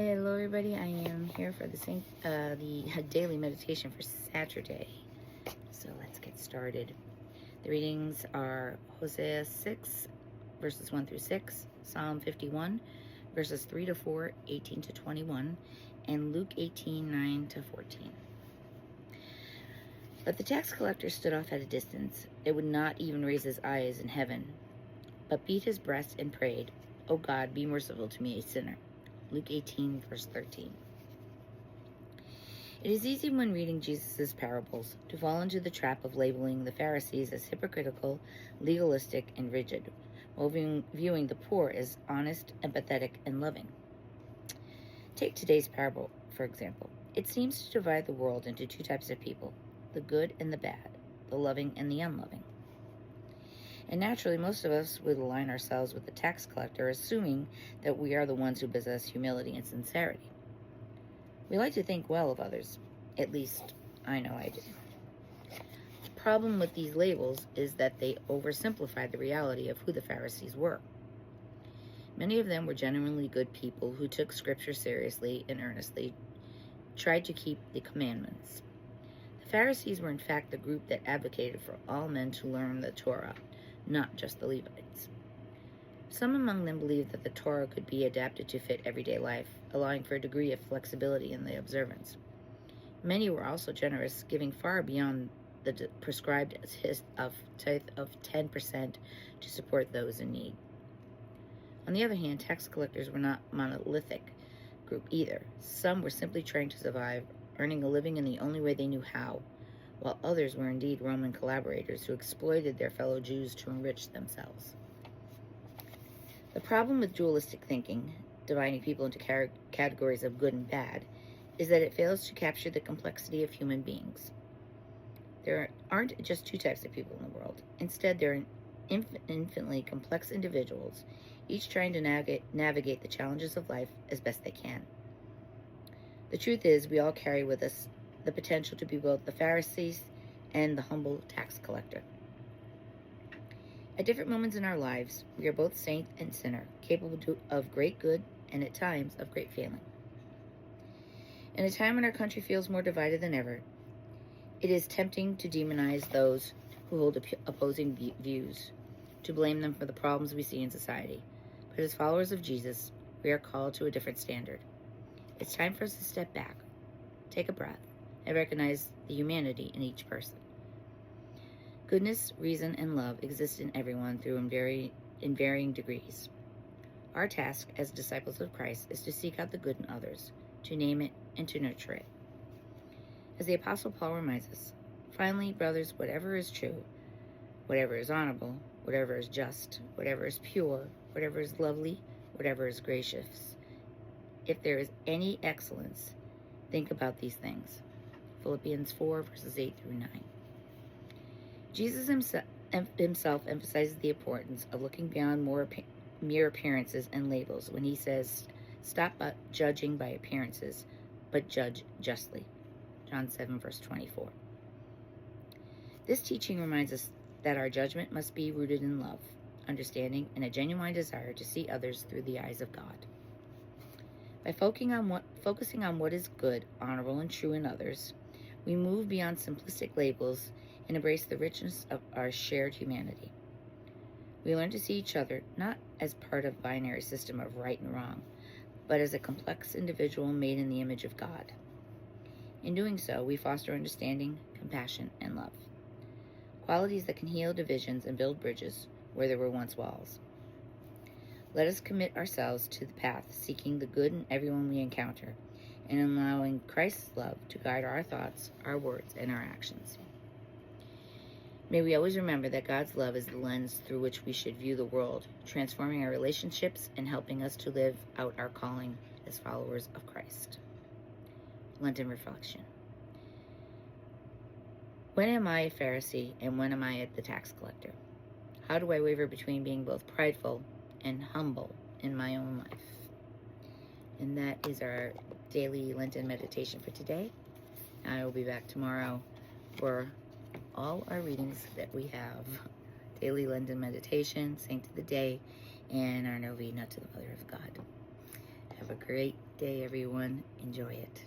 Hello, everybody. I am here for the daily meditation for Saturday. So let's get started. The readings are Hosea 6, verses 1 through 6, Psalm 51, verses 3 to 4, 18 to 21, and Luke 18, 9 to 14. But the tax collector stood off at a distance. It would not even raise his eyes in heaven, but beat his breast and prayed, "O God, be merciful to me, a sinner." Luke 18, verse 13. It is easy when reading Jesus' parables to fall into the trap of labeling the Pharisees as hypocritical, legalistic, and rigid, while viewing the poor as honest, empathetic, and loving. Take today's parable, for example. It seems to divide the world into two types of people, the good and the bad, the loving and the unloving. And naturally, most of us would align ourselves with the tax collector, assuming that we are the ones who possess humility and sincerity. We like to think well of others. At least, I know I do. The problem with these labels is that they oversimplify the reality of who the Pharisees were. Many of them were genuinely good people who took Scripture seriously and earnestly tried to keep the commandments. The Pharisees were in fact the group that advocated for all men to learn the Torah, not just the Levites. Some among them believed that the Torah could be adapted to fit everyday life, allowing for a degree of flexibility in the observance. Many were also generous, giving far beyond the prescribed tithe of 10% to support those in need. On the other hand, tax collectors were not a monolithic group either. Some were simply trying to survive, earning a living in the only way they knew how, while others were indeed Roman collaborators who exploited their fellow Jews to enrich themselves. The problem with dualistic thinking, dividing people into categories of good and bad, is that it fails to capture the complexity of human beings. There aren't just two types of people in the world. Instead, there are infinitely complex individuals, each trying to navigate the challenges of life as best they can. The truth is, we all carry with us the potential to be both the Pharisees and the humble tax collector. At different moments in our lives, we are both saint and sinner, capable of great good and at times of great failing. In a time when our country feels more divided than ever, it is tempting to demonize those who hold opposing views, to blame them for the problems we see in society. But as followers of Jesus, we are called to a different standard. It's time for us to step back, take a breath, and recognize the humanity in each person. Goodness, reason, and love exist in everyone in varying degrees. Our task as disciples of Christ is to seek out the good in others, to name it, and to nurture it. As the Apostle Paul reminds us, finally, brothers, whatever is true, whatever is honorable, whatever is just, whatever is pure, whatever is lovely, whatever is gracious, if there is any excellence, think about these things. Philippians 4, verses 8 through 9. Jesus himself emphasizes the importance of looking beyond mere appearances and labels when he says, "Stop judging by appearances, but judge justly." John 7, verse 24. This teaching reminds us that our judgment must be rooted in love, understanding, and a genuine desire to see others through the eyes of God. By focusing on what is good, honorable, and true in others, we move beyond simplistic labels and embrace the richness of our shared humanity. We learn to see each other not as part of a binary system of right and wrong, but as a complex individual made in the image of God. In doing so, we foster understanding, compassion, and love, qualities that can heal divisions and build bridges where there were once walls. Let us commit ourselves to the path, seeking the good in everyone we encounter, and allowing Christ's love to guide our thoughts, our words, and our actions. May we always remember that God's love is the lens through which we should view the world, transforming our relationships and helping us to live out our calling as followers of Christ. Lenten reflection. When am I a Pharisee and when am I the tax collector? How do I waver between being both prideful and humble in my own life? And that is our daily Lenten meditation for today. I will be back tomorrow for all our readings that we have. Daily Lenten meditation, Saint of the Day, and our novena to the Mother of God. Have a great day, everyone. Enjoy it.